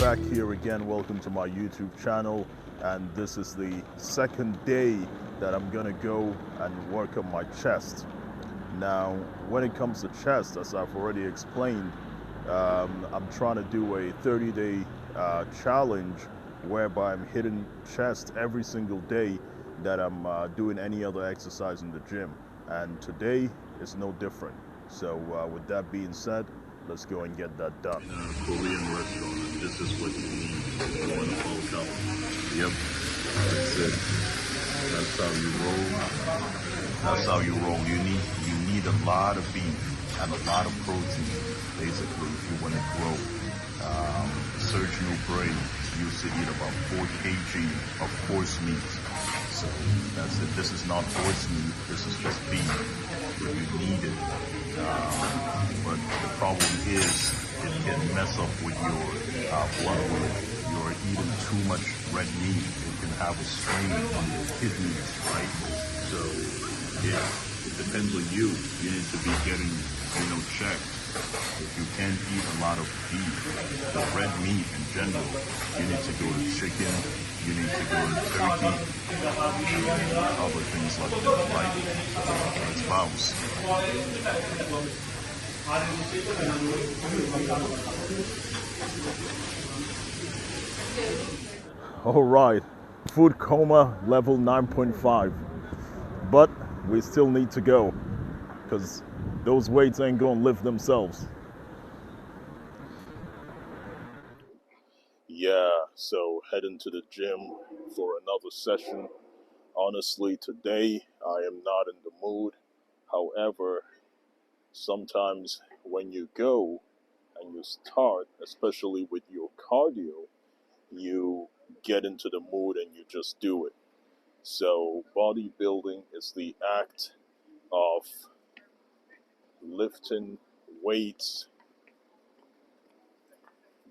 back here again. Welcome to my YouTube channel, and this is the second day that I'm gonna go and work on my chest. Now, when it comes to chest, as I've already explained, I'm trying to do a 30-day challenge whereby I'm hitting chest every single day that I'm doing any other exercise in the gym. And today is no different. So with that being said, let's go and get that done. In a Korean restaurant, this is what you need if you want to bulk out. Yep, that's it. That's how you roll. That's how you roll. You need a lot of beef and a lot of protein, basically, if you want to grow. Serge Nubret used to eat about 4 kg of horse meat. So that's it. This is not horse meat. This is just beef. But you need it. But the problem is it can mess up with your blood work. You're eating too much red meat. It can have a strain on your kidneys, right? So yeah, it depends on you. You need to be getting, checked. If you can't eat a lot of beef, the red meat in general, you need to go to chicken, you need to go to turkey, and other things like that, right? So let's bounce. All right, food coma level 9.5, but we still need to go because those weights ain't gonna lift themselves. Yeah, so heading to the gym for another session. Honestly, today I am not in the mood. However, sometimes when you go and you start, especially with your cardio, you get into the mood and you just do it. So bodybuilding is the act of lifting weights,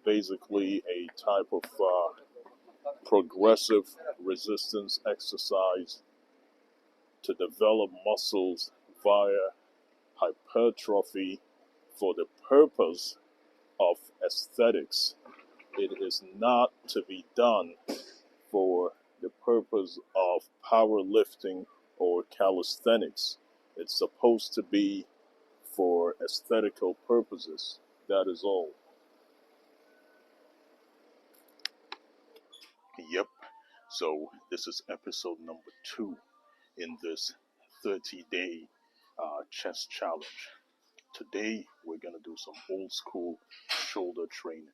basically a type of progressive resistance exercise to develop muscles via hypertrophy for the purpose of aesthetics. It is not to be done for the purpose of powerlifting or calisthenics. It's supposed to be for aesthetical purposes. That is all. Yep. So this is episode number 2 in this 30-day chest challenge. Today we're gonna do some old school shoulder training.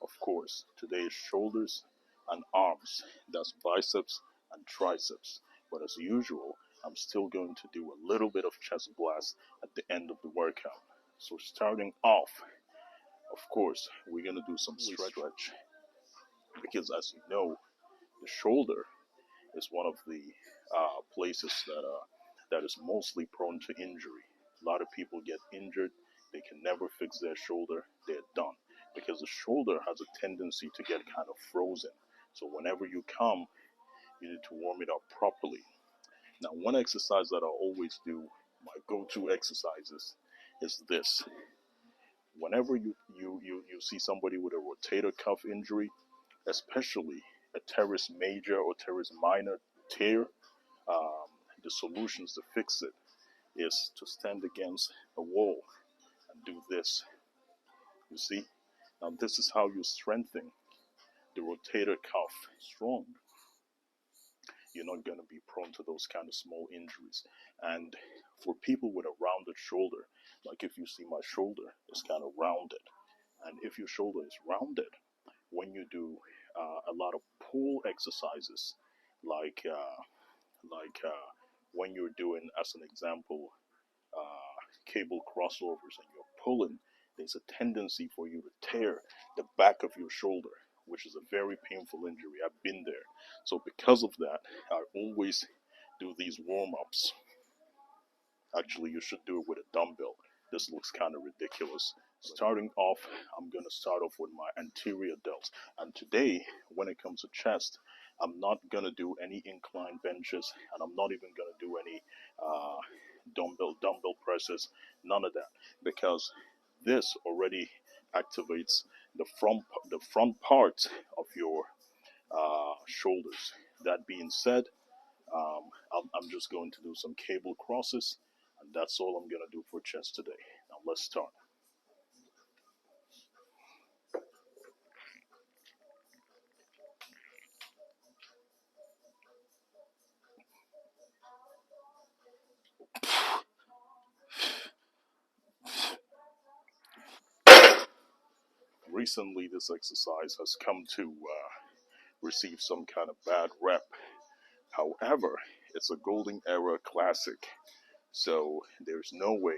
Of course, today is shoulders and arms. That's biceps and triceps. But as usual, I'm still going to do a little bit of chest blast at the end of the workout. So starting off, of course, we're gonna do some stretch because, as you know, the shoulder is one of the places that is mostly prone to injury. A lot of people get injured, they can never fix their shoulder, they're done. Because the shoulder has a tendency to get kind of frozen. So whenever you come, you need to warm it up properly. Now, one exercise that I always do, my go-to exercises, is this. Whenever you see somebody with a rotator cuff injury, especially a teres major or teres minor tear, um, the solutions to fix it is to stand against a wall and do this. You see? Now this is how you strengthen the rotator cuff strong. You're not going to be prone to those kind of small injuries. And for people with a rounded shoulder, like if you see my shoulder, it's kind of rounded. And if your shoulder is rounded, when you do a lot of pull exercises, like when you're doing, as an example, cable crossovers and you're pulling, there's a tendency for you to tear the back of your shoulder, which is a very painful injury. I've been there. So because of that, I always do these warm-ups. Actually, you should do it with a dumbbell. This looks kind of ridiculous. Starting off, I'm going to start off with my anterior delts. And today, when it comes to chest, I'm not going to do any incline benches, and I'm not even going to do any dumbbell presses, none of that. Because this already activates the front part of your shoulders. That being said, I'm just going to do some cable crosses, and that's all I'm gonna do for chest today. Now let's start. Recently, this exercise has come to receive some kind of bad rep. However, it's a golden era classic, so there's no way,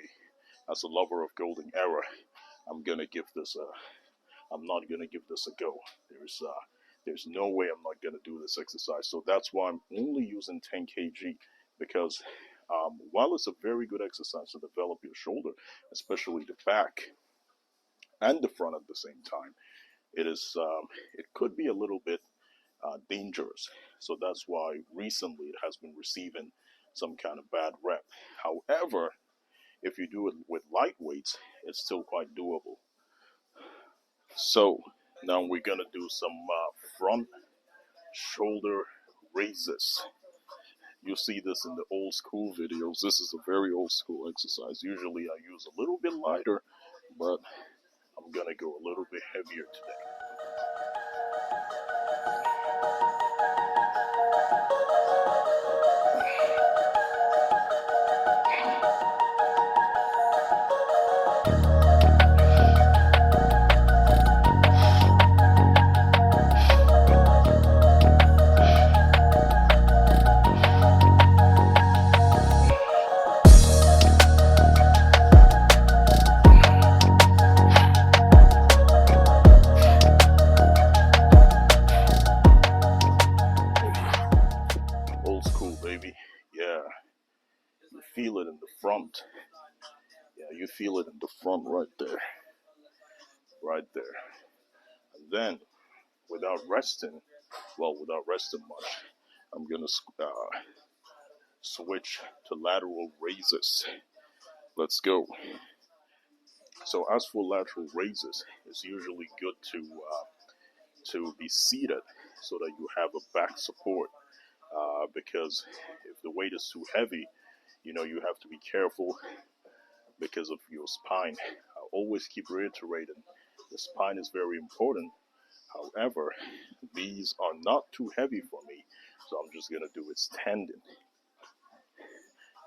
as a lover of golden era, I'm not gonna give this a go. There's no way I'm not gonna do this exercise. So that's why I'm only using 10 kg, because while it's a very good exercise to develop your shoulder, especially the back and the front at the same time, it could be a little bit dangerous. So that's why recently it has been receiving some kind of bad rep. However, if you do it with light weights, it's still quite doable. So now we're gonna do some front shoulder raises. You see this in the old school videos. This is a very old school exercise. Usually I use a little bit lighter, but I'm gonna go a little bit heavier today. Old school, baby. Yeah, you feel it in the front. Yeah, you feel it in the front right there. Right there. And then, without resting much, I'm gonna switch to lateral raises. Let's go. So as for lateral raises, it's usually good to be seated so that you have a back support. Because if the weight is too heavy, you have to be careful because of your spine. I always keep reiterating, the spine is very important. However, these are not too heavy for me, so I'm just gonna do it standing.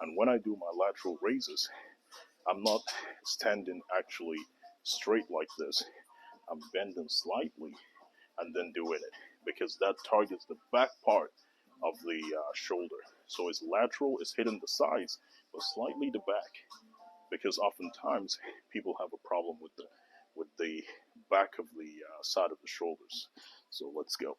And when I do my lateral raises, I'm not standing actually straight like this. I'm bending slightly and then doing it, because that targets the back part of the shoulder. So it's lateral, it's hitting the sides, but slightly the back, because oftentimes people have a problem with the back of the side of the shoulders. So let's go.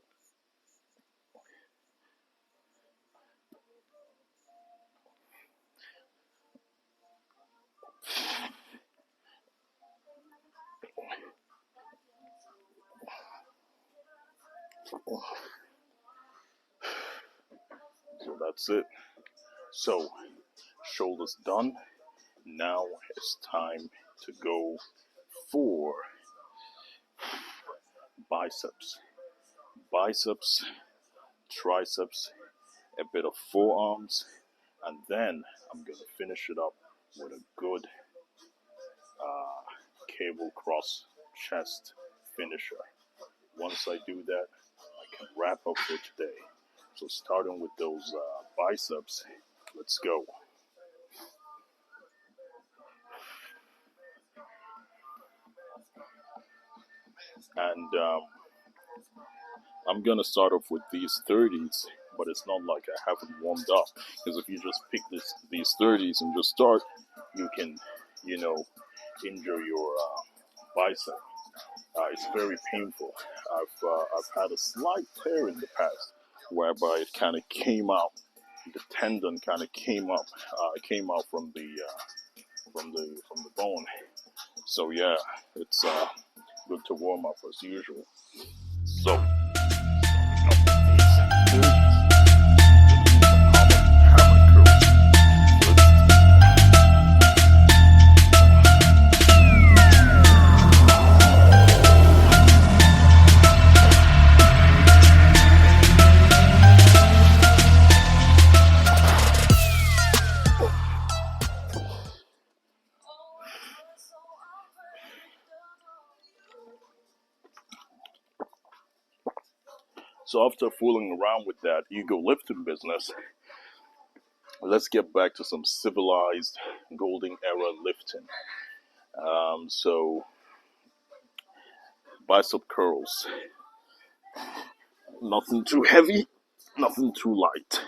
So that's it. So shoulders done. Now it's time to go for biceps, triceps, a bit of forearms, and then I'm gonna finish it up with a good cable cross chest finisher. Once I do that, I can wrap up for today. So starting with those biceps, let's go. And I'm gonna start off with these 30s, but it's not like I haven't warmed up, because if you just pick these 30s and just start, you can, injure your bicep. It's very painful. I've had a slight tear in the past, whereby it kind of came out. The tendon kind of came out from the bone. So yeah, it's good to warm up as usual. So. So after fooling around with that ego lifting business, let's get back to some civilized golden era lifting. So bicep curls, nothing too heavy, nothing too light.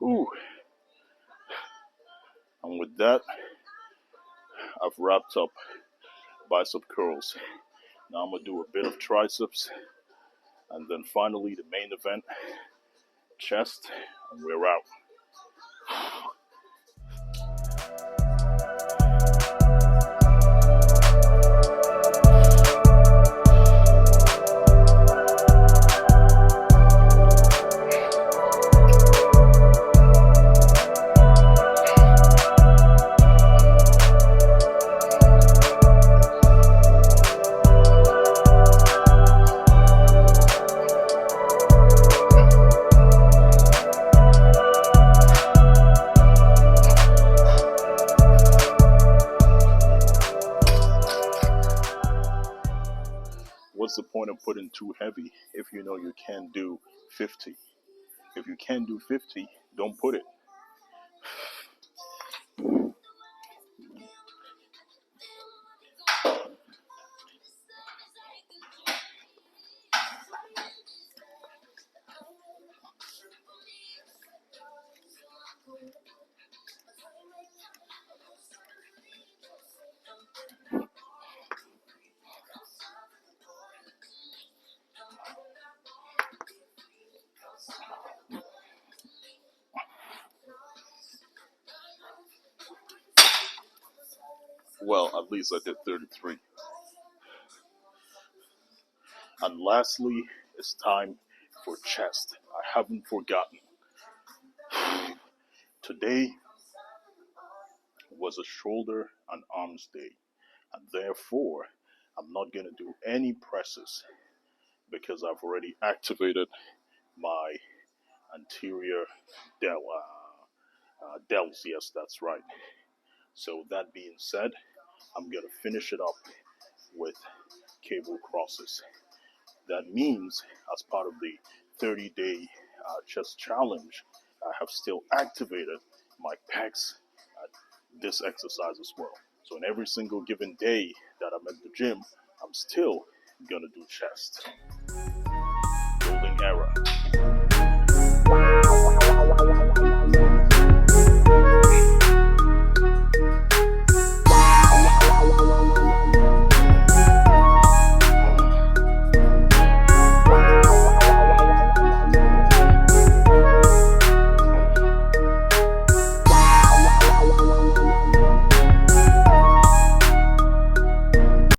Ooh. And with that, I've wrapped up bicep curls. Now I'm gonna do a bit of triceps, and then finally the main event, chest, and we're out. What's the point of putting too heavy if you know you can't do 50? If you can't do 50, don't put it. Well, at least I did 33. And lastly, it's time for chest. I haven't forgotten. Today was a shoulder and arms day, and therefore I'm not going to do any presses because I've already activated my anterior delts. Yes, that's right. So that being said, I'm going to finish it up with cable crosses. That means, as part of the 30-day chest challenge, I have still activated my pecs at this exercise as well. So in every single given day that I'm at the gym, I'm still gonna do chest. Golden era.